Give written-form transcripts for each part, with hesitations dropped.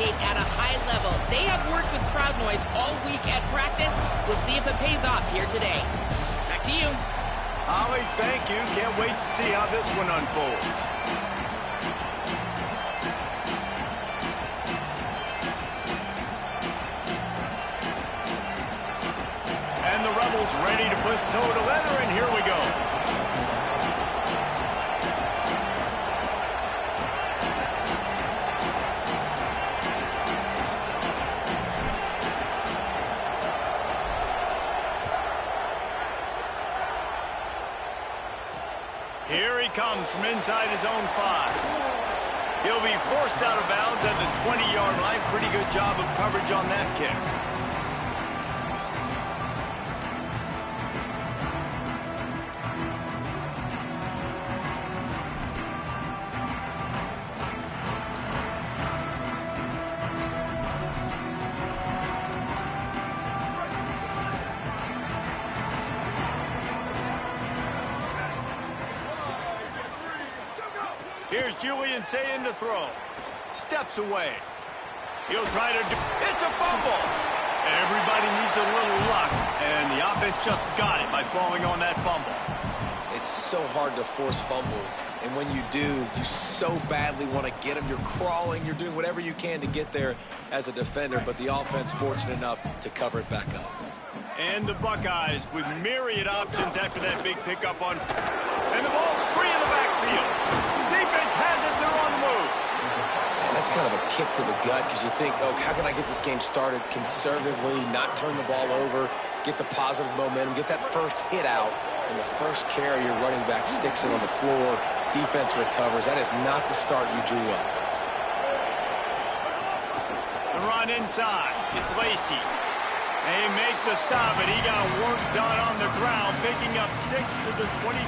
communicate at a high level. They have worked with crowd noise all week at practice. We'll see if it pays off here today. Back to you. Holly, thank you. Can't wait to see how this one unfolds. And the Rebels ready to put toe to leather, and here we go. Here he comes from inside his own 5. He'll be forced out of bounds at the 20-yard line. Pretty good job of coverage on that kick. Here's Julian saying to throw. Steps away. He'll try to do... It's a fumble! Everybody needs a little luck, and the offense just got it by falling on that fumble. It's so hard to force fumbles, and when you do, you so badly want to get them. You're crawling, you're doing whatever you can to get there as a defender, but the offense fortunate enough to cover it back up. And the Buckeyes with myriad options after that big pickup on... And the ball's free in the backfield. Defense has it, they're on the move. And that's kind of a kick to the gut because you think, oh, how can I get this game started conservatively, not turn the ball over, get the positive momentum, get that first hit out, and the first carry, your running back sticks it on the floor, defense recovers. That is not the start you drew up. The run inside. It's Lacey. They make the stop, and he got work done on the ground, picking up 6 to the 23.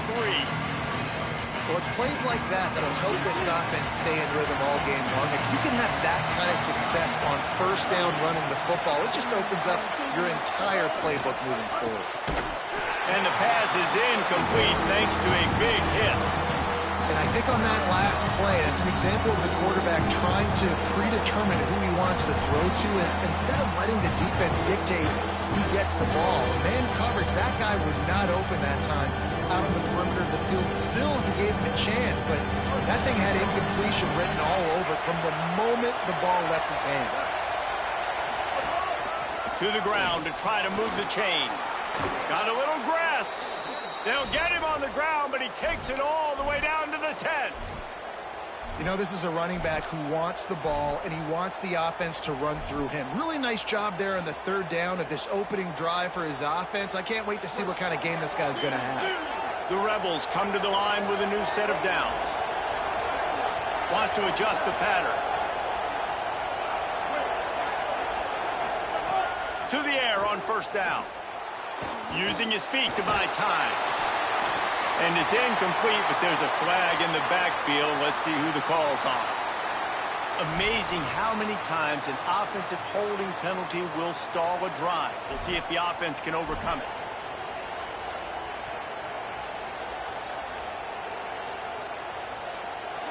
Well, it's plays like that that'll help this offense stay in rhythm all game long. If you can have that kind of success on first down running the football, it just opens up your entire playbook moving forward. And the pass is incomplete thanks to a big hit. And I think on that last play, that's an example of the quarterback trying to predetermine who he wants to throw to, and instead of letting the defense dictate who gets the ball. Man coverage, that guy was not open that time out on the perimeter of the field. Still, he gave him a chance, but that thing had incompletion written all over from the moment the ball left his hand. To the ground to try to move the chains. Got a little grass. They'll get him on the ground, but he takes it all the way down to the 10. You know, this is a running back who wants the ball, and he wants the offense to run through him. Really nice job there on the third down of this opening drive for his offense. I can't wait to see what kind of game this guy's going to have. The Rebels come to the line with a new set of downs. Wants to adjust the pattern. To the air on first down. Using his feet to buy time. And it's incomplete, but there's a flag in the backfield. Let's see who the call's on. Amazing how many times an offensive holding penalty will stall a drive. We'll see if the offense can overcome it.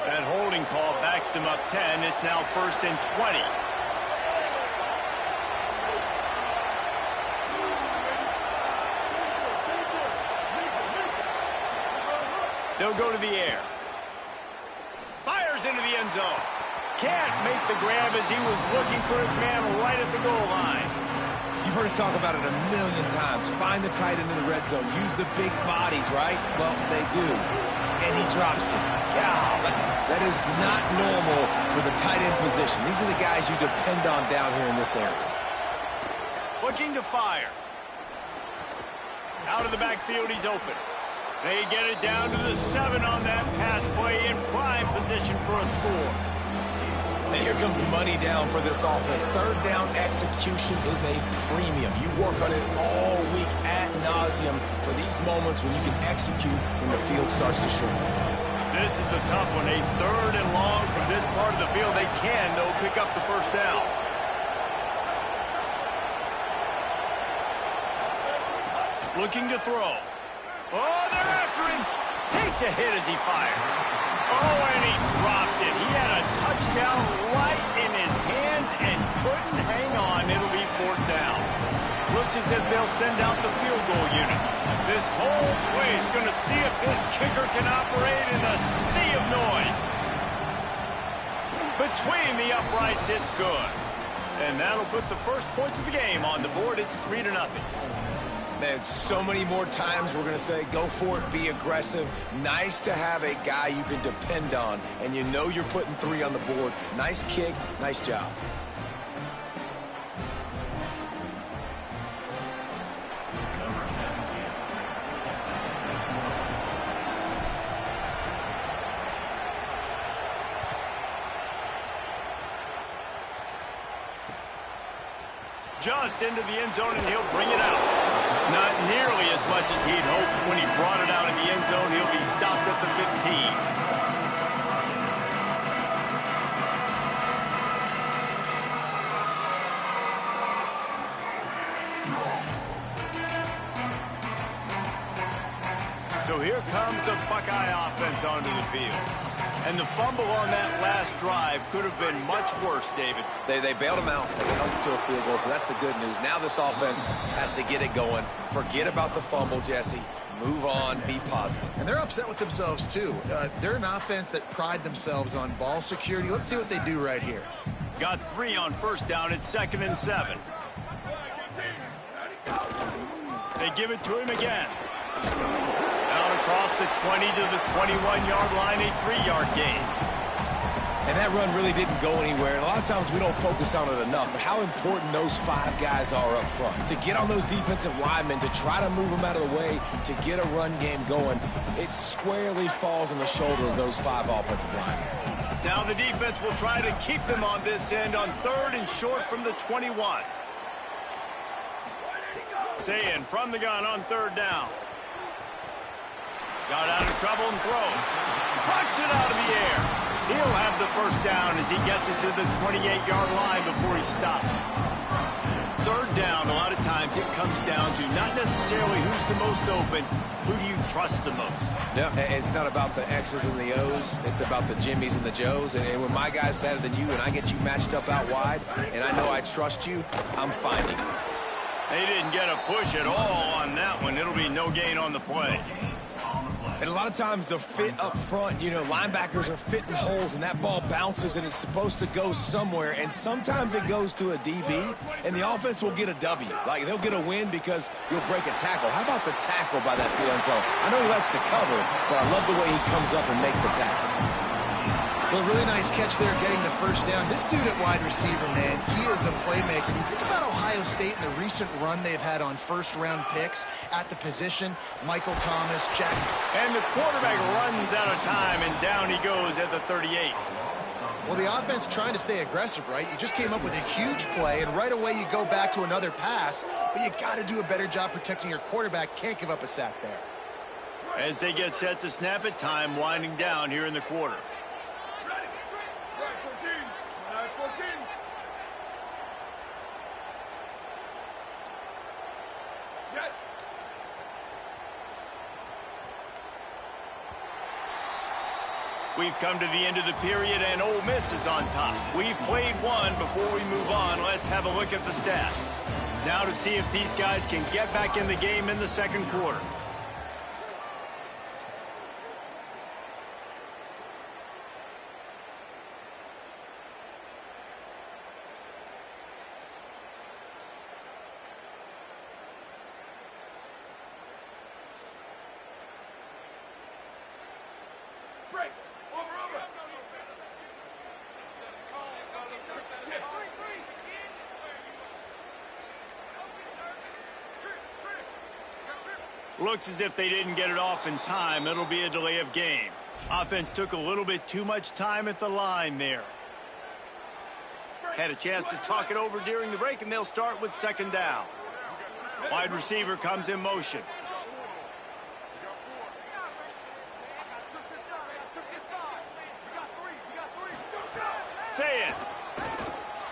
That holding call backs him up 10. It's now 1st and 20. They'll go to the air. Fires into the end zone. Can't make the grab as he was looking for his man right at the goal line. You've heard us talk about it a million times. Find the tight end in the red zone. Use the big bodies, right? Well, they do. And he drops it. God, that is not normal for the tight end position. These are the guys you depend on down here in this area. Looking to fire. Out of the backfield, he's open. They get it down to the 7 on that pass play in prime position for a score. And here comes money down for this offense. Third down execution is a premium. You work on it all week ad nauseum for these moments when you can execute when the field starts to shrink. This is a tough one. A 3rd and long from this part of the field. They can, though, pick up the first down. Looking to throw. Oh, they're after him. Takes a hit as he fires. Oh, and he dropped it. He had a touchdown right in his hands, as they'll send out the field goal unit. This whole place going to see if this kicker can operate in the sea of noise. Between the uprights, it's good. And that'll put the first points of the game on the board. It's 3-0. Man, so many more times we're going to say, go for it, be aggressive. Nice to have a guy you can depend on, and you know you're putting 3 on the board. Nice kick, nice job. Just into the end zone, and he'll bring it out. Not nearly as much as he'd hoped when he brought it out in the end zone. He'll be stopped at the 15. So here comes the Buckeye offense onto the field. And the fumble on that last drive could have been much worse, David. They bailed him out. They held him to a field goal, so that's the good news. Now this offense has to get it going. Forget about the fumble, Jesse. Move on, be positive. And they're upset with themselves, too. They're an offense that pride themselves on ball security. Let's see what they do right here. Got 3 on first down. It's 2nd and 7. They give it to him again. Out across the 20 to the 21-yard line, a 3-yard gain. And that run really didn't go anywhere. And a lot of times we don't focus on it enough, but how important those 5 guys are up front. To get on those defensive linemen, to try to move them out of the way, to get a run game going, it squarely falls on the shoulder of those 5 offensive linemen. Now the defense will try to keep them on this end on 3rd and short from the 21. Sayin from the gun on 3rd down. Got out of trouble and throws. Plucks it out of the air. He'll have the first down as he gets it to the 28-yard line before he stops. 3rd down, a lot of times it comes down to not necessarily who's the most open, who do you trust the most? Yeah, it's not about the X's and the O's. It's about the Jimmys and the Joes. And when my guy's better than you and I get you matched up out wide and I know I trust you, I'm finding you. They didn't get a push at all on that one. It'll be no gain on the play. And a lot of times the fit up front, you know, linebackers are fitting holes and that ball bounces and it's supposed to go somewhere. And sometimes it goes to a DB and the offense will get a W. Like they'll get a win because you'll break a tackle. How about the tackle by that field fellow? I know he likes to cover, but I love the way he comes up and makes the tackle. Well, really nice catch there getting the first down. This dude at wide receiver, man, he is a playmaker. You think about Ohio State and the recent run they've had on first-round picks at the position. Michael Thomas, Jack. And the quarterback runs out of time, and down he goes at the 38. Well, the offense trying to stay aggressive, right? You just came up with a huge play, and right away you go back to another pass, but you got to do a better job protecting your quarterback. Can't give up a sack there. As they get set to snap it, time winding down here in the quarter. We've come to the end of the period, and Ole Miss is on top. We've played one. Before we move on, let's have a look at the stats. Now to see if these guys can get back in the game in the second quarter. Looks as if they didn't get it off in time. It'll be a delay of game. Offense took a little bit too much time at the line there. Had a chance to talk it over during the break, and they'll start with 2nd down. Wide receiver comes in motion. Say it.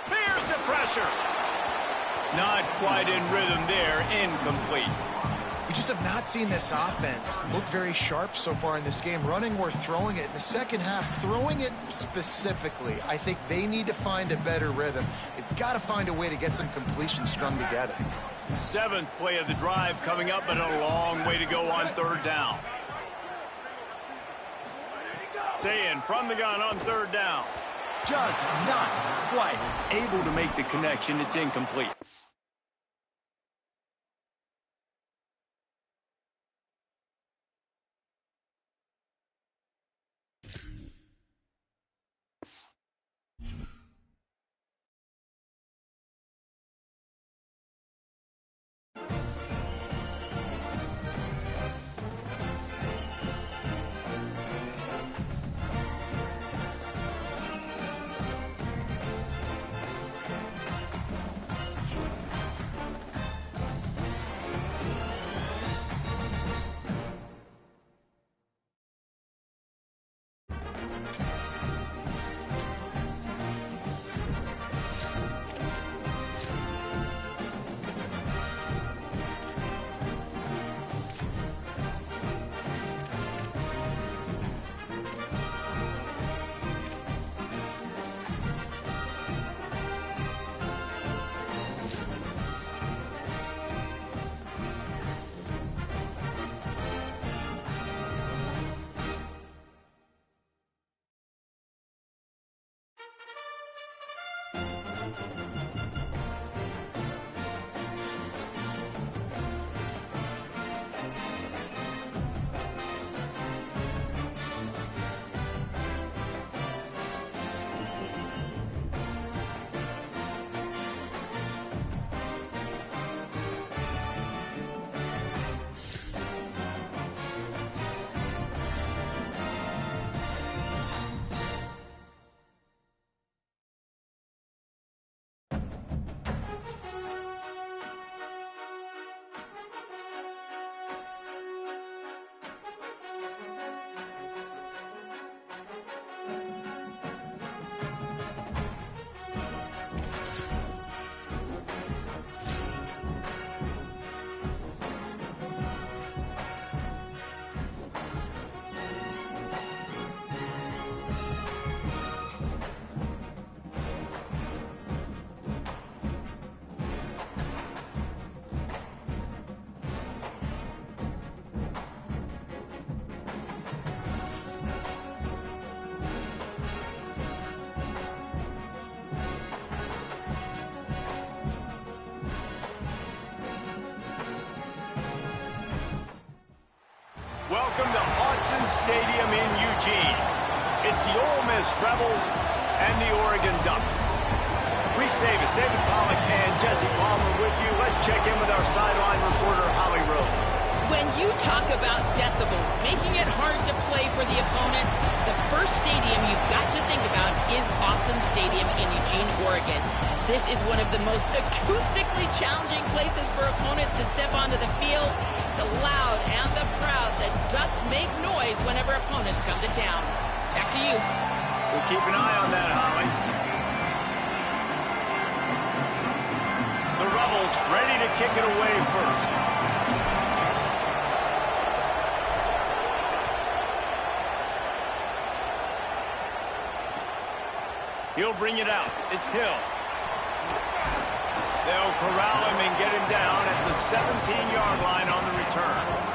There's the pressure. Not quite in rhythm there. Incomplete. We just have not seen this offense look very sharp so far in this game, running or throwing it. In the second half, throwing it specifically, I think they need to find a better rhythm. They've got to find a way to get some completion strung together. 7th play of the drive coming up, but a long way to go on 3rd down. Saying from the gun on 3rd down. Just not quite able to make the connection. It's incomplete. Welcome to Autzen Stadium in Eugene. It's the Ole Miss Rebels and the Oregon Ducks. Reese Davis, David Pollack, and Jesse Palmer with you. Let's check in with our sideline reporter, Holly Rowe. When you talk about decibels, making it hard to play for the opponents, the first stadium you've got to think about is Autzen Stadium in Eugene, Oregon. This is one of the most acoustically challenging places for opponents to step onto the field. The loud and the proud, the Ducks make noise whenever opponents come to town. Back to you. We'll keep an eye on that, Holly. The Rebels ready to kick it away first. He'll bring it out. It's Hill. They'll corral him and get him down at the 17-yard line on the return.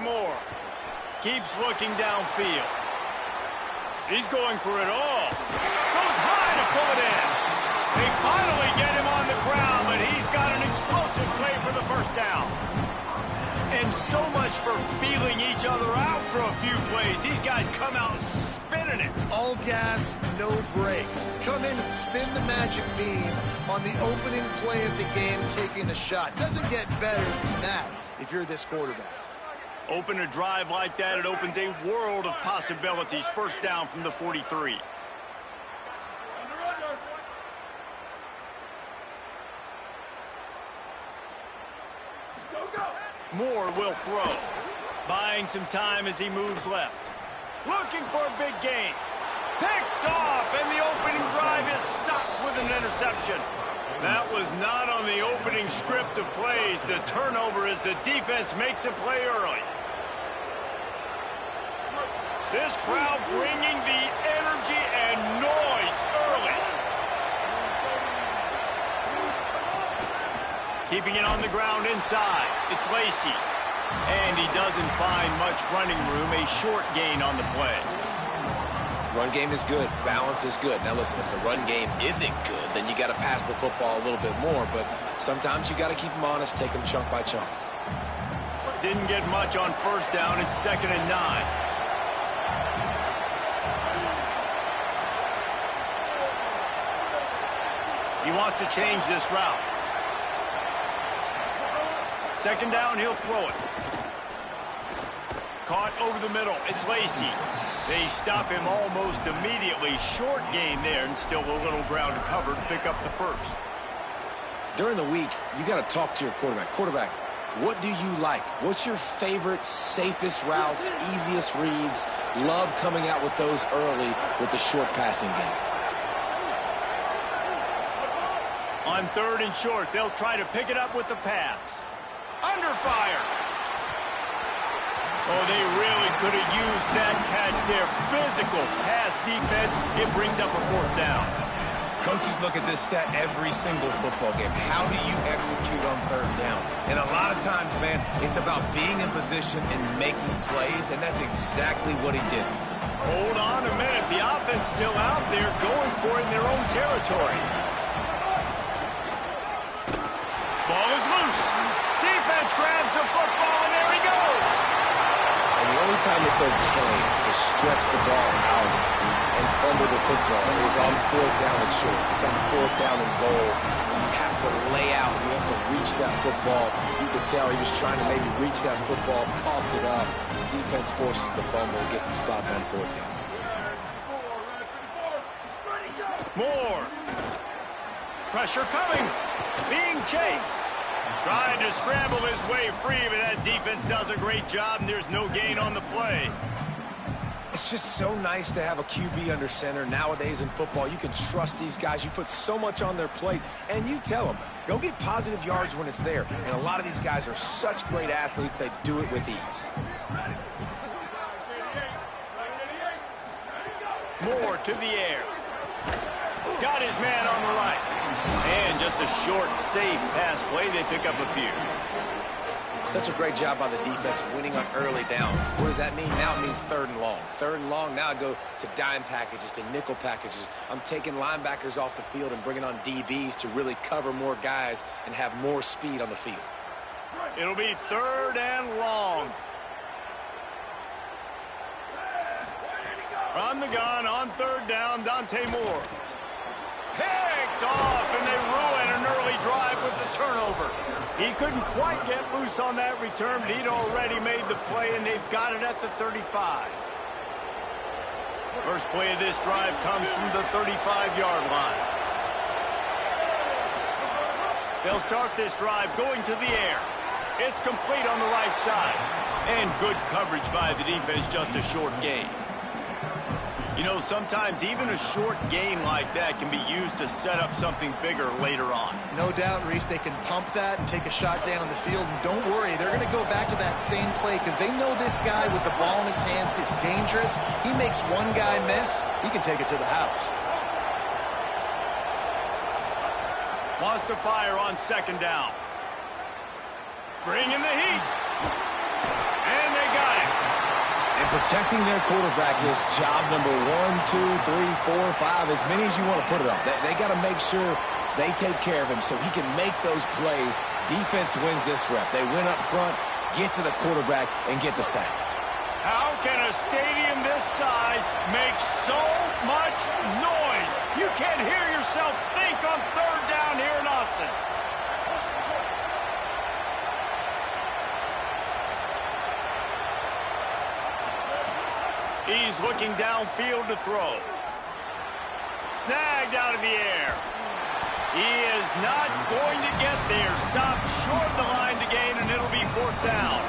Moore keeps looking downfield. He's going for it all. Goes high to pull it in. They finally get him on the ground, but he's got an explosive play for the first down. And so much for feeling each other out for a few plays. These guys come out spinning it. All gas, no brakes. Come in and spin the magic bean on the opening play of the game, taking a shot. Doesn't get better than that if you're this quarterback. Open a drive like that, it opens a world of possibilities. First down from the 43. Moore will throw. Buying some time as he moves left. Looking for a big gain. Picked off, and the opening drive is stopped with an interception. That was not on the opening script of plays. The turnover as the defense makes a play early. This crowd bringing the energy and noise early. Keeping it on the ground inside. It's Lacy. And he doesn't find much running room. A short gain on the play. Run game is good. Balance is good. Now, listen, if the run game isn't good, then you got to pass the football a little bit more. But sometimes you got to keep them honest, take them chunk by chunk. Didn't get much on first down. It's 2nd and 9. He wants to change this route. 2nd down, he'll throw it. Caught over the middle. It's Lacy. They stop him almost immediately. Short gain there, and still a little ground to cover to pick up the first. During the week, you got to talk to your quarterback. Quarterback, what do you like? What's your favorite, safest routes, easiest reads? Love coming out with those early with the short passing game. On 3rd and short, they'll try to pick it up with the pass. Under fire. Oh, they really could have used that catch there. Physical pass defense. It brings up a 4th down. Coaches look at this stat every single football game. How do you execute on 3rd down? And a lot of times, man, it's about being in position and making plays, and that's exactly what he did. Hold on a minute. The offense still out there going for it in their own territory. Ball is loose. Defense grabs the football, and there he goes. And the only time it's okay to stretch the ball out and fumble the football is on 4th down and short. It's on 4th down and goal. You have to lay out. You have to reach that football. You could tell he was trying to maybe reach that football, coughed it up. The defense forces the fumble and gets the stop on 4th down. Moore. Pressure coming. Being chased. Trying to scramble his way free, but that defense does a great job, and there's no gain on the play. It's just so nice to have a QB under center. Nowadays in football, you can trust these guys. You put so much on their plate, and you tell them, go get positive yards when it's there. And a lot of these guys are such great athletes, they do it with ease. Moore to the air. Got his man on the right. And just a short, safe pass play. They pick up a few. Such a great job by the defense winning on early downs. What does that mean? Now it means 3rd and long. 3rd and long, now I go to dime packages, to nickel packages. I'm taking linebackers off the field and bringing on DBs to really cover more guys and have more speed on the field. It'll be 3rd and long. From the gun on 3rd down, Dante Moore. Picked off, and they ruin an early drive with the turnover. He couldn't quite get loose on that return, but he'd already made the play, and they've got it at the 35. First play of this drive comes from the 35-yard line. They'll start this drive going to the air. It's complete on the right side. And good coverage by the defense, just a short gain. You know, sometimes even a short gain like that can be used to set up something bigger later on. No doubt, Reese, they can pump that and take a shot down the field. And don't worry, they're going to go back to that same play because they know this guy with the ball in his hands is dangerous. He makes one guy miss, he can take it to the house. Wants to fire on 2nd down. Bringing the heat. And they got it. And protecting their quarterback is job number 1, 2, 3, 4, 5, as many as you want to put it up. They got to make sure they take care of him so he can make those plays. Defense wins this rep. They win up front, get to the quarterback, and get the sack. How can a stadium this size make so much noise? You can't hear yourself think on 3rd down here in Austin. He's looking downfield to throw. Snagged out of the air. He is not going to get there. Stopped short of the line to gain, and it'll be 4th down.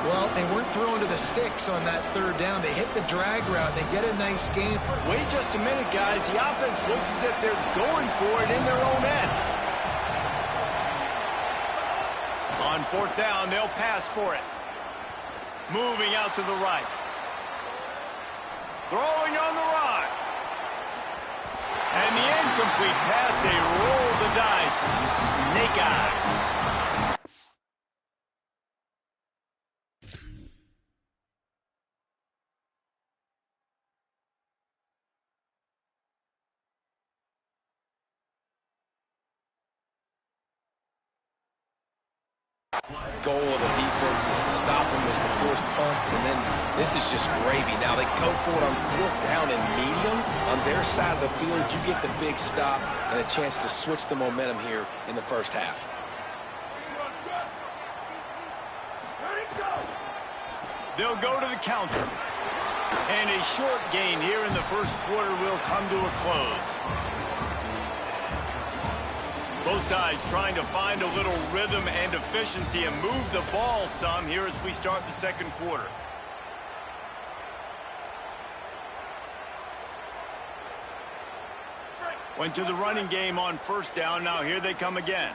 Well, they weren't throwing to the sticks on that third down. They hit the drag route. They get a nice gain. Wait just a minute, guys. The offense looks as if they're going for it in their own end. On fourth down, they'll pass for it. Moving out to the right. Throwing on the run. And the incomplete pass, they roll the dice. Snake eyes. Goal of the defense is to stop them, is to force punts, and then this is just gravy. Now they go for it on fourth down and medium. On their side of the field, you get the big stop and a chance to switch the momentum here in the first half. They'll go to the counter. And a short gain here in the first quarter will come to a close. Both sides trying to find a little rhythm and efficiency and move the ball some here as we start the second quarter. Went to the running game on first down. Now here they come again.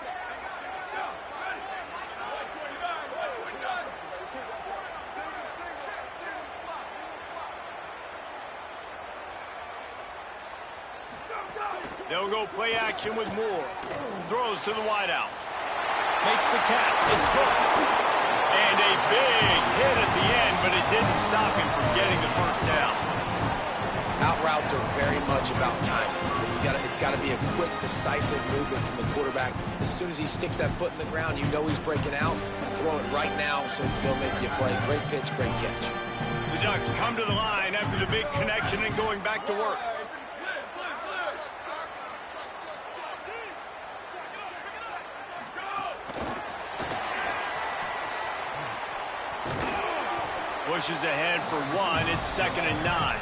They'll go play action with Moore. Throws to the wideout. Makes the catch. It's hooked. And a big hit at the end, but it didn't stop him from getting the first down. Out routes are very much about timing. It's got to be a quick, decisive movement from the quarterback. As soon as he sticks that foot in the ground, you know he's breaking out. Throw it right now so he'll make you a play. Great pitch, great catch. The Ducks come to the line after the big connection and going back to work. Pushes ahead for one. It's 2nd and 9.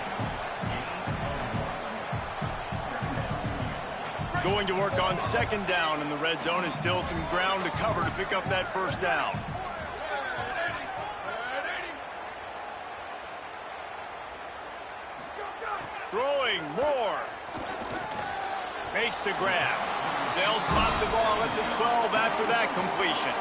Going to work on 2nd down in the red zone, and still some ground to cover to pick up that first down. Throwing more. Makes the grab. They'll spot the ball at the 12 after that completion.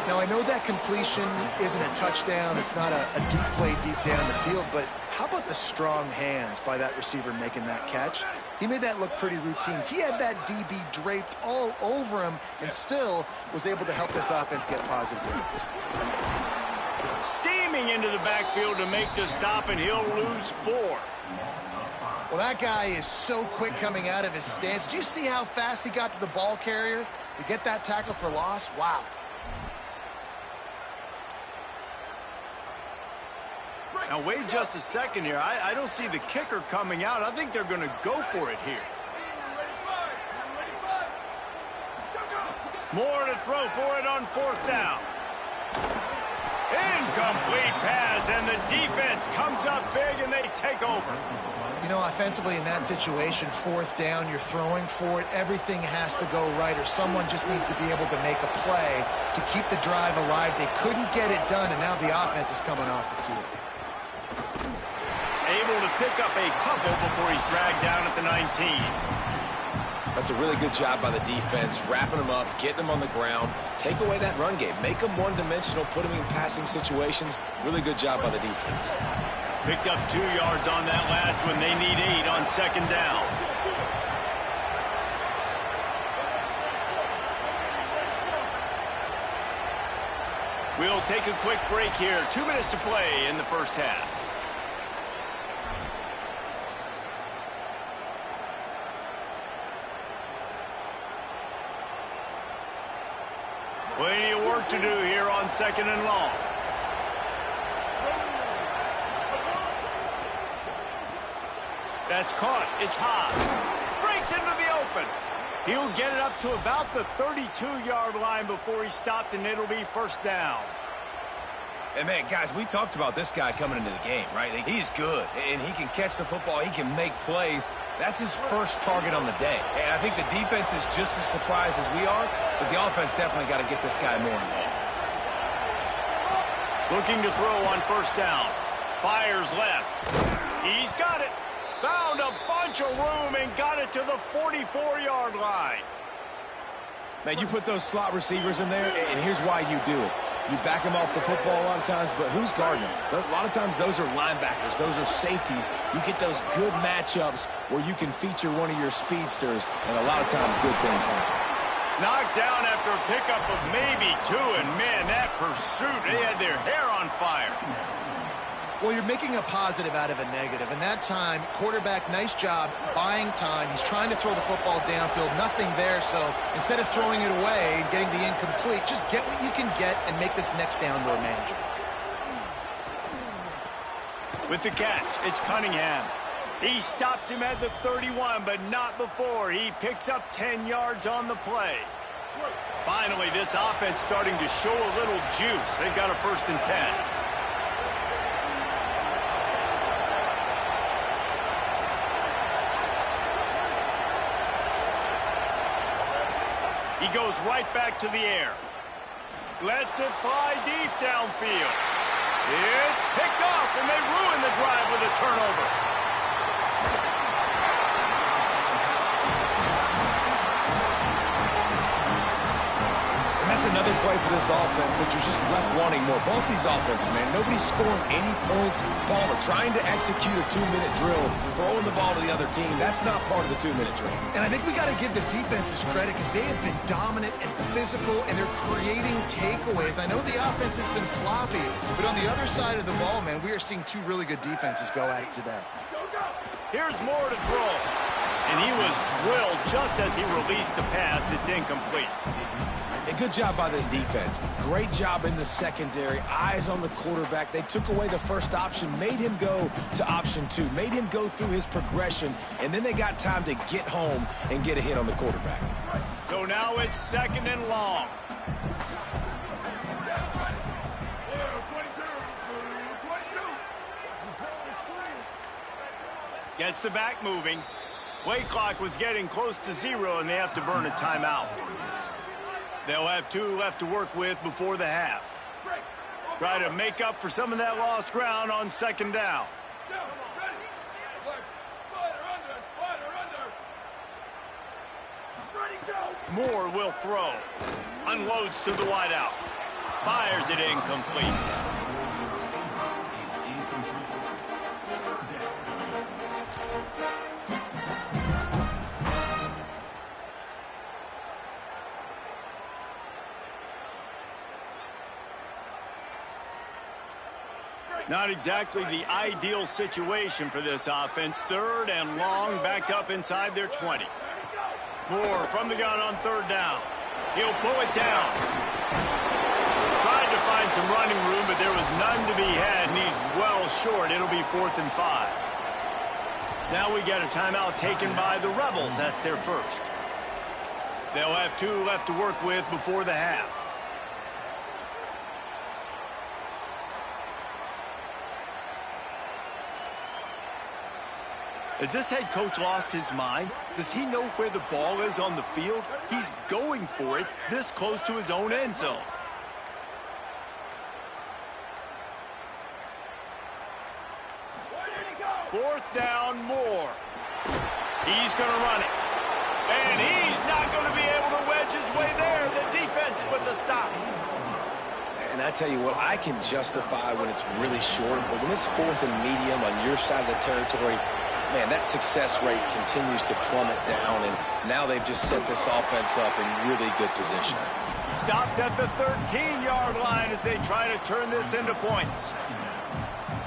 Now, I know that completion isn't a touchdown. It's not a deep play deep down the field, but how about the strong hands by that receiver making that catch? He made that look pretty routine. He had that DB draped all over him and still was able to help this offense get positive yards. Steaming into the backfield to make the stop, and he'll lose 4. Well, that guy is so quick coming out of his stance. Did you see how fast he got to the ball carrier to get that tackle for loss? Wow. Now, wait just a second here. I don't see the kicker coming out. I think they're going to go for it here. More to throw for it on 4th down. Incomplete pass, and the defense comes up big, and they take over. You know, offensively in that situation, 4th down, you're throwing for it. Everything has to go right, or someone just needs to be able to make a play to keep the drive alive. They couldn't get it done, and now the offense is coming off the field. Able to pick up a couple before he's dragged down at the 19. That's a really good job by the defense, wrapping them up, getting them on the ground. Take away that run game. Make them one-dimensional, put them in passing situations. Really good job by the defense. Picked up 2 yards on that last one. They need 8 on 2nd down. We'll take a quick break here. 2 minutes to play in the first half. Plenty of work to do here on 2nd and long. That's caught. It's high. Breaks into the open. He'll get it up to about the 32-yard line before he stopped, and it'll be 1st down. And, man, guys, we talked about this guy coming into the game, right? He's good, and he can catch the football. He can make plays. That's his first target on the day. And I think the defense is just as surprised as we are, but the offense definitely got to get this guy more involved. Looking to throw on first down. Fires left. He's got it. Found a bunch of room and got it to the 44-yard line. Man, you put those slot receivers in there, and here's why you do it. You back them off the football a lot of times, but who's guarding them? A lot of times those are linebackers. Those are safeties. You get those good matchups where you can feature one of your speedsters, and a lot of times good things happen. Knocked down after a pickup of maybe 2, and man, that pursuit, they had their hair on fire. Well, you're making a positive out of a negative, and that time, quarterback, nice job buying time. He's trying to throw the football downfield, nothing there, so instead of throwing it away and getting the incomplete, just get what you can get and make this next down more manageable. With the catch, it's Cunningham. He stops him at the 31, but not before. He picks up 10 yards on the play. Finally, this offense starting to show a little juice. They've got a 1st and 10. He goes right back to the air. Lets it fly deep downfield. It's picked off, and they ruin the drive with a turnover. That's another play for this offense that you're just left wanting more. Both these offenses, man, nobody's scoring any points. Palmer trying to execute a 2-minute drill, throwing the ball to the other team. That's not part of the 2-minute drill. And I think we got to give the defenses credit because they have been dominant and physical, and they're creating takeaways. I know the offense has been sloppy, but on the other side of the ball, man, we are seeing 2 really good defenses go at it today. Here's Moore to throw. And he was drilled just as he released the pass. It's incomplete. A good job by this defense. Great job in the secondary. Eyes on the quarterback. They took away the first option, made him go to option 2, made him go through his progression, and then they got time to get home and get a hit on the quarterback. So now it's 2nd and long. Gets the back moving. Play clock was getting close to 0, and they have to burn a timeout. They'll have 2 left to work with before the half. Try to make up for some of that lost ground on 2nd down. Moore will throw. Unloads to the wideout. Fires it incomplete. Not exactly the ideal situation for this offense. 3rd and long, back up inside their 20. Moore from the gun on 3rd down. He'll pull it down. Tried to find some running room, but there was none to be had, and he's well short. It'll be 4th and 5. Now we got a timeout taken by the Rebels. That's their first. They'll have 2 left to work with before the half. Has this head coach lost his mind? Does he know where the ball is on the field? He's going for it this close to his own end zone. Fourth down, Moore. He's going to run it. And he's not going to be able to wedge his way there. The defense with the stop. And I tell you what, I can justify when it's really short, but when it's 4th and medium on your side of the territory, man, that success rate continues to plummet down, and now they've just set this offense up in really good position. Stopped at the 13-yard line as they try to turn this into points.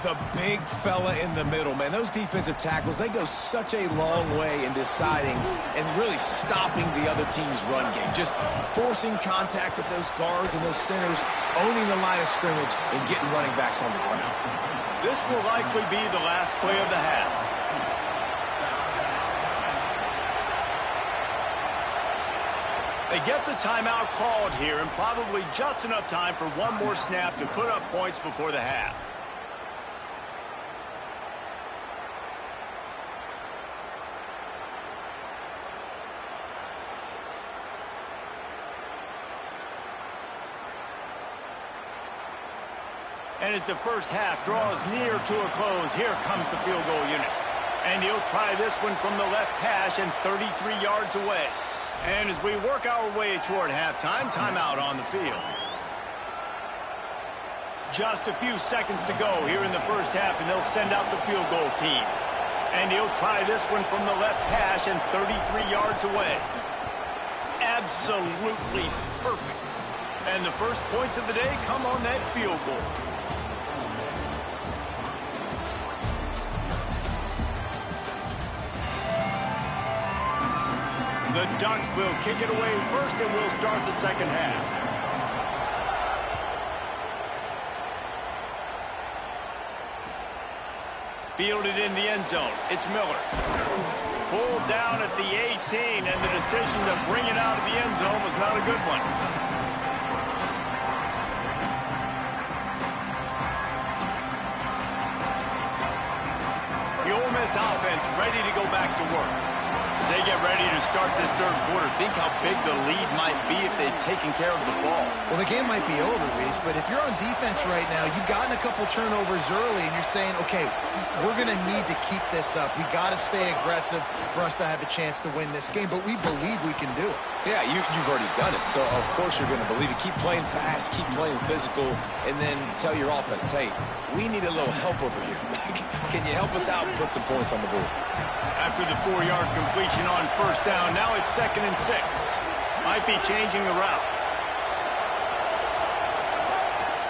The big fella in the middle, man. Those defensive tackles, they go such a long way in deciding and really stopping the other team's run game. Just forcing contact with those guards and those centers, owning the line of scrimmage, and getting running backs on the ground. This will likely be the last play of the half. They get the timeout called here, and probably just enough time for one more snap to put up points before the half. And as the first half draws near to a close, here comes the field goal unit. And he'll try this one from the left hash and 33 yards away. And as we work our way toward halftime, timeout on the field. Just a few seconds to go here in the first half, and they'll send out the field goal team. And he'll try this one from the left hash and 33 yards away. Absolutely perfect. And the first points of the day come on that field goal. The Ducks will kick it away first, and we'll start the second half. Fielded in the end zone. It's Miller. Pulled down at the 18, and the decision to bring it out of the end zone was not a good one. The Ole Miss offense ready to go back to work. As they get ready to start this third quarter, think how big the lead might be if they'd taken care of the ball. Well, the game might be over, Reese, but if you're on defense right now, you've gotten a couple turnovers early, and you're saying, okay, we're going to need to keep this up. We got to stay aggressive for us to have a chance to win this game, but we believe we can do it. Yeah, you've already done it, so of course you're going to believe it. Keep playing fast, keep playing physical, and then tell your offense, hey, we need a little help over here. Can you help us out and put some points on the board? After the 4-yard completion on first down, now it's 2nd and 6. Might be changing the route.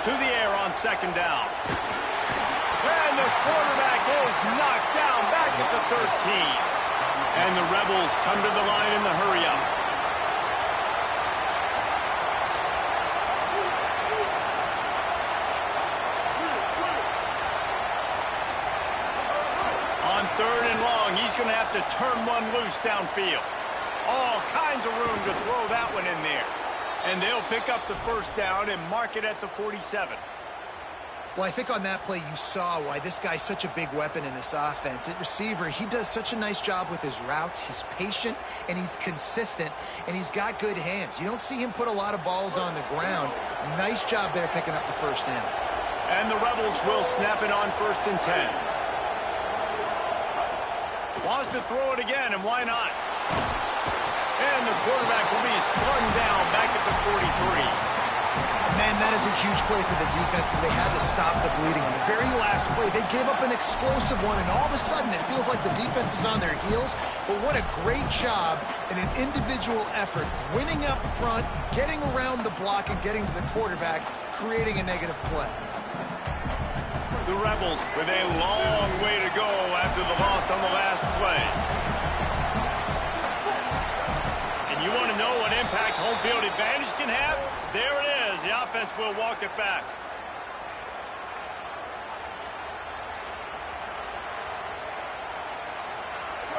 To the air on 2nd down. And the quarterback is knocked down back at the 13. And the Rebels come to the line in the hurry-up. On 3rd and long, he's going to have to turn one loose downfield. All kinds of room to throw that one in there. And they'll pick up the first down and mark it at the 47. Well, I think on that play you saw why this guy's such a big weapon in this offense. At receiver, he does such a nice job with his routes. He's patient, and he's consistent, and he's got good hands. You don't see him put a lot of balls on the ground. Nice job there picking up the first down. And the Rebels will snap it on 1st and 10. Wants to throw it again, and why not? And the quarterback will be slung down back at the 43. Man, that is a huge play for the defense because they had to stop the bleeding. On the very last play, they gave up an explosive one, and all of a sudden it feels like the defense is on their heels. But what a great job in an individual effort, winning up front, getting around the block, and getting to the quarterback, creating a negative play. The Rebels with a long way to go after the loss on the last play. And you want to know what impact home field advantage can have? There it is. The offense will walk it back.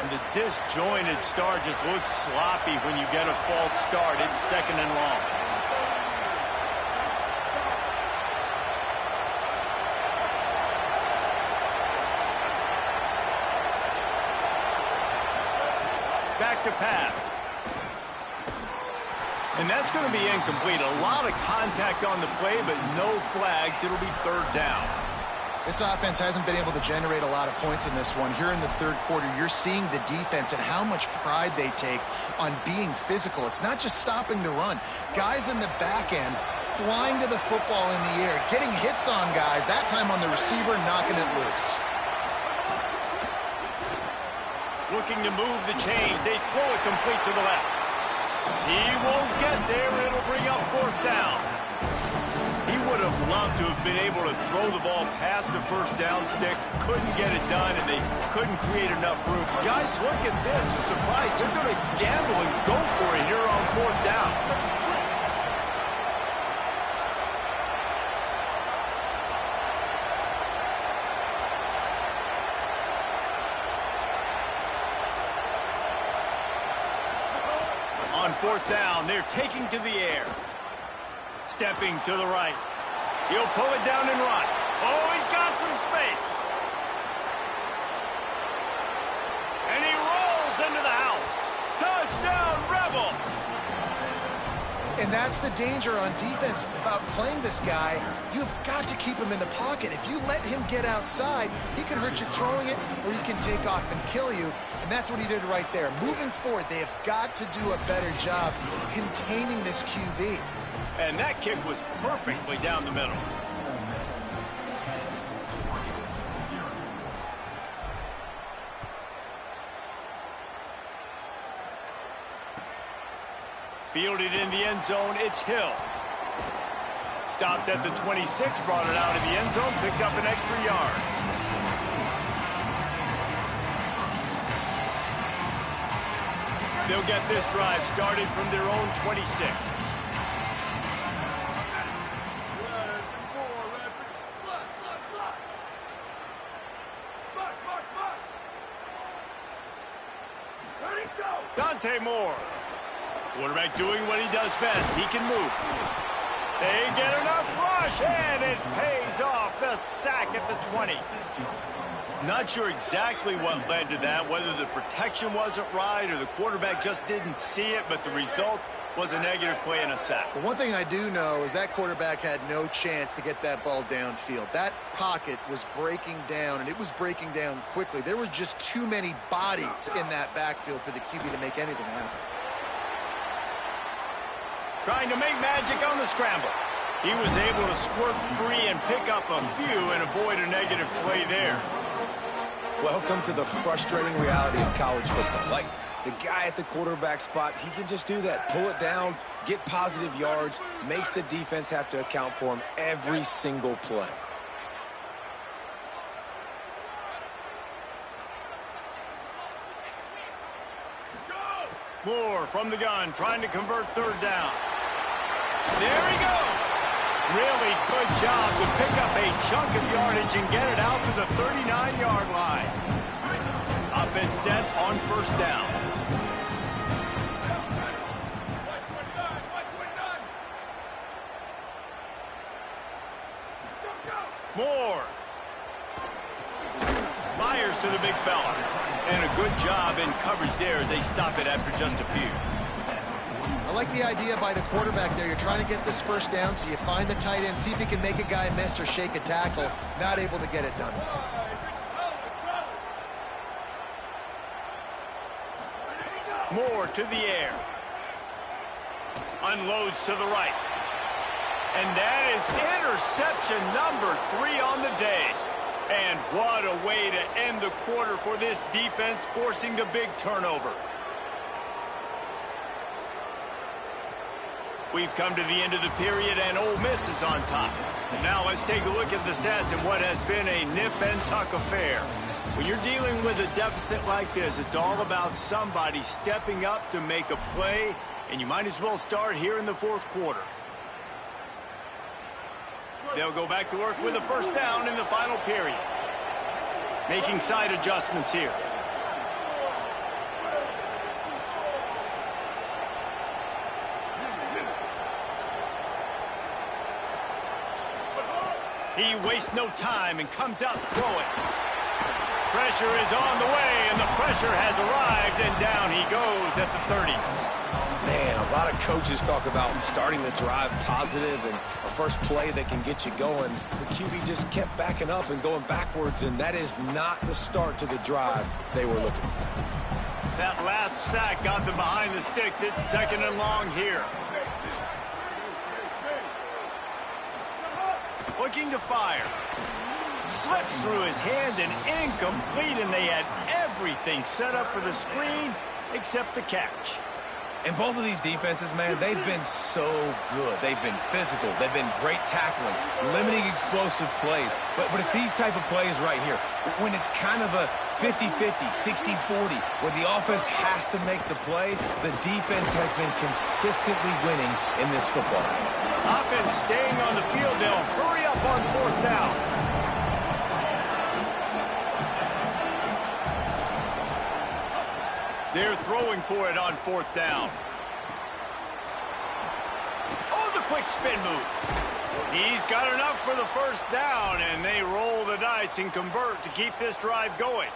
And the disjointed start just looks sloppy when you get a false start. It's 2nd and long. Back to pass. And that's going to be incomplete. A lot of contact on the play, but no flags. It'll be 3rd down. This offense hasn't been able to generate a lot of points in this one. Here in the 3rd quarter, you're seeing the defense and how much pride they take on being physical. It's not just stopping the run. Guys in the back end flying to the football in the air, getting hits on guys, that time on the receiver, knocking it loose. Looking to move the chains. They throw it complete to the left. He won't get there. It'll bring up 4th down. He would have loved to have been able to throw the ball past the first down sticks. Couldn't get it done, and they couldn't create enough room. Guys, look at this. I'm surprised. They're going to gamble and go for it here on 4th down. On 4th down, they're taking to the air. Stepping to the right. He'll pull it down and run. Oh, he's got some space. And he rolls into the house. Touchdown, Rebels. And that's the danger on defense about playing this guy. You've got to keep him in the pocket. If you let him get outside, he can hurt you throwing it, or he can take off and kill you. And that's what he did right there. Moving forward, they have got to do a better job containing this QB. And that kick was perfectly down the middle. Fielded in the end zone, it's Hill. Stopped at the 26, brought it out of the end zone, picked up an extra yard. They'll get this drive started from their own 26. Dante Moore. Quarterback doing what he does best. He can move. They get enough rush, and it pays off. The sack at the 20. Not sure exactly what led to that, whether the protection wasn't right or the quarterback just didn't see it, but the result was a negative play and a sack. But one thing I do know is that quarterback had no chance to get that ball downfield. That pocket was breaking down, and it was breaking down quickly. There were just too many bodies in that backfield for the QB to make anything happen. Trying to make magic on the scramble. He was able to squirt free and pick up a few and avoid a negative play there. Welcome to the frustrating reality of college football. Like, the guy at the quarterback spot, he can just do that. Pull it down, get positive yards, makes the defense have to account for him every single play. Moore from the gun, trying to convert third down. There he goes. Really good job to pick up a chunk of yardage and get it out to the 39-yard line. Offense set on first down. Moore. Fires to the big fella. And a good job in coverage there as they stop it after just a few. I like the idea by the quarterback there. You're trying to get this first down, so you find the tight end, see if he can make a guy miss or shake a tackle. Not able to get it done. Moore to the air. Unloads to the right. And that is interception number 3 on the day. And what a way to end the quarter for this defense, forcing the big turnover. We've come to the end of the period, and Ole Miss is on top. And now let's take a look at the stats and what has been a nip-and-tuck affair. When you're dealing with a deficit like this, it's all about somebody stepping up to make a play, and you might as well start here in the fourth quarter. They'll go back to work with a first down in the final period. Making side adjustments here. He wastes no time and comes out throwing. Pressure is on the way, and the pressure has arrived, and down he goes at the 30. Man, a lot of coaches talk about starting the drive positive and a first play that can get you going. The QB just kept backing up and going backwards, and that is not the start to the drive they were looking for. That last sack got them behind the sticks. It's second and long here. Looking to fire. Slips through his hands and incomplete, and they had everything set up for the screen except the catch. And both of these defenses, man, they've been so good. They've been physical. They've been great tackling, limiting explosive plays. But it's these type of plays right here, when it's kind of a 50-50, 60-40, where the offense has to make the play, the defense has been consistently winning in this football game. Offense staying on the field. They'll hurry up on fourth down. They're throwing for it on fourth down. Oh, the quick spin move. He's got enough for the first down, and they roll the dice and convert to keep this drive going.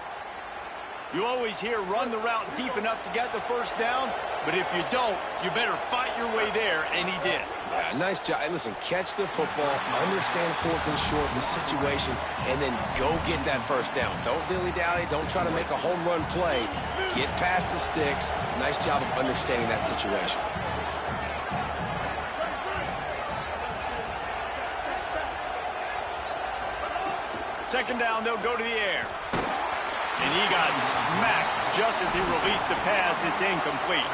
You always hear run the route deep enough to get the first down, but if you don't, you better fight your way there, and he did. Yeah, nice job. Hey, listen, catch the football, understand 4th and short, the situation, and then go get that first down. Don't dilly-dally. Don't try to make a home run play. Get past the sticks. Nice job of understanding that situation. Second down, they'll go to the air. And he got smacked just as he released the pass. It's incomplete.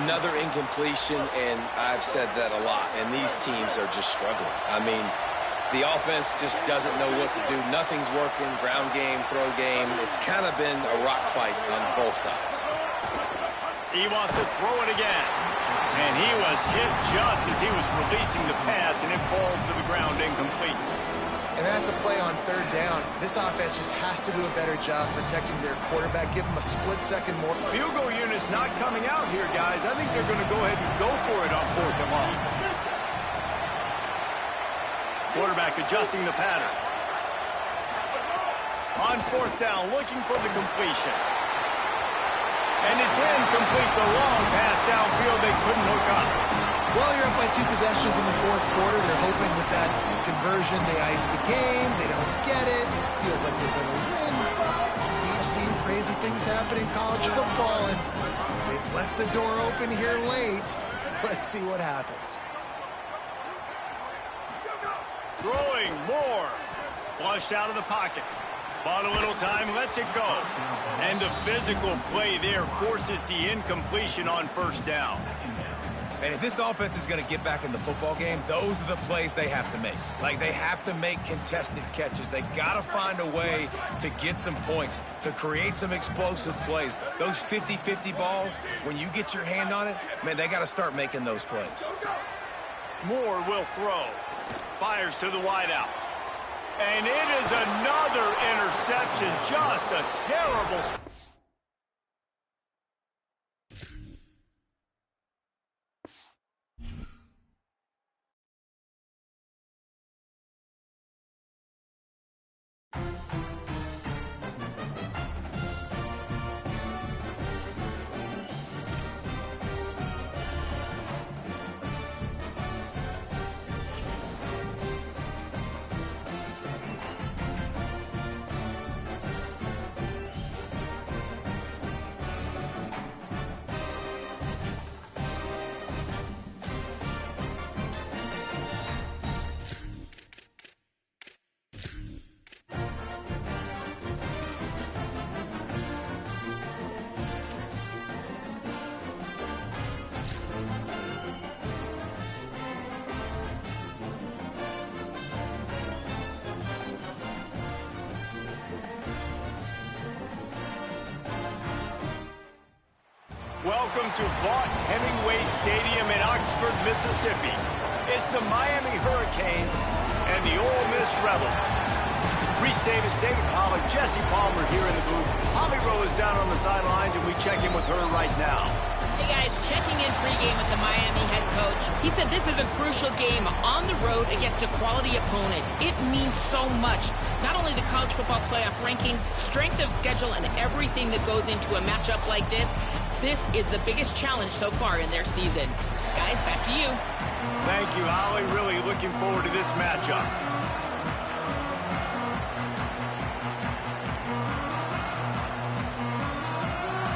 Another incompletion, and I've said that a lot, and these teams are just struggling. I mean, the offense just doesn't know what to do. Nothing's working, ground game, throw game. It's kind of been a rock fight on both sides. He wants to throw it again. And he was hit just as he was releasing the pass, and it falls to the ground incomplete. And that's a play on 3rd down. This offense just has to do a better job protecting their quarterback. Give him a split second more. Field goal unit's not coming out here, guys. I think they're going to go ahead and go for it on 4th and long. Quarterback adjusting the pattern. On 4th down, looking for the completion. And it's incomplete. The long pass downfield, they couldn't hook up. Well, you're up by 2 possessions in the 4th quarter. They're hoping with that conversion they ice the game. They don't get it. Feels like they're going to win, but we've seen crazy things happen in college football, and they've left the door open here late. Let's see what happens. Throwing more. Flushed out of the pocket. Bought a little time, lets it go. And the physical play there forces the incompletion on 1st down. And if this offense is going to get back in the football game, those are the plays they have to make. Like, they have to make contested catches. They got to find a way to get some points, to create some explosive plays. Those 50-50 balls, when you get your hand on it, man, they got to start making those plays. Moore will throw. Fires to the wideout. And it is another interception. Just a terrible... Welcome to Vaught Hemingway Stadium in Oxford, Mississippi. It's the Miami Hurricanes and the Ole Miss Rebels. Reese Davis, David Pollack, Jesse Palmer here in the booth. Holly Rowe is down on the sidelines, and we check in with her right now. Hey guys, checking in pregame with the Miami head coach. He said this is a crucial game on the road against a quality opponent. It means so much. Not only the college football playoff rankings, strength of schedule, and everything that goes into a matchup like this. This is the biggest challenge so far in their season. Guys, back to you. Thank you, Holly. Really looking forward to this matchup.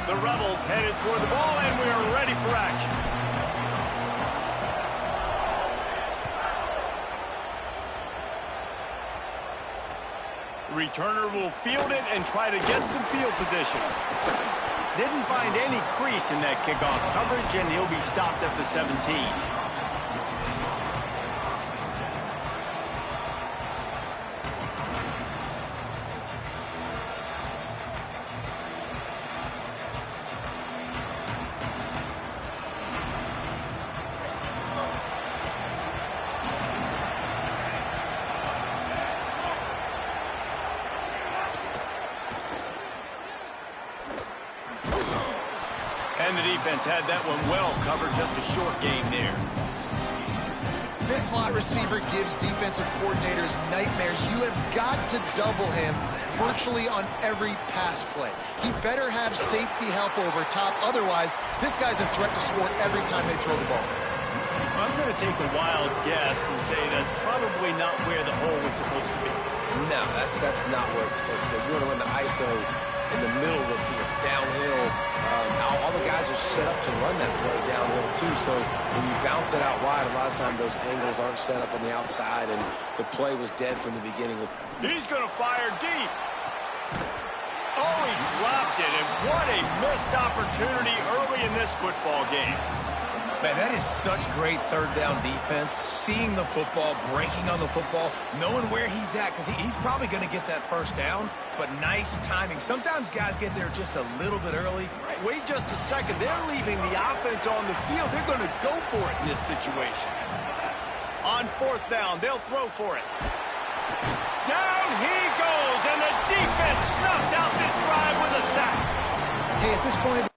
The Rebels headed toward the ball, and we are ready for action. Returner will field it and try to get some field position. Didn't find any crease in that kickoff coverage, and he'll be stopped at the 17. And the defense had that one well covered, just a short game there. This slot receiver gives defensive coordinators nightmares. You have got to double him virtually on every pass play. He better have safety help over top. Otherwise, this guy's a threat to score every time they throw the ball. I'm going to take a wild guess and say that's probably not where the hole was supposed to be. No, that's not where it's supposed to be. You want to run the ISO in the middle of the field, downhill. All the guys are set up to run that play downhill too, so when you bounce it out wide, a lot of times those angles aren't set up on the outside, and the play was dead from the beginning. He's going to fire deep. Oh, he dropped it, and what a missed opportunity early in this football game. Man, that is such great third down defense. Seeing the football, breaking on the football, knowing where he's at, because he's probably going to get that first down, but nice timing. Sometimes guys get there just a little bit early. Wait just a second. They're leaving the offense on the field. They're going to go for it in this situation. On fourth down, they'll throw for it. Down he goes, and the defense snuffs out this drive with a sack. Hey, at this point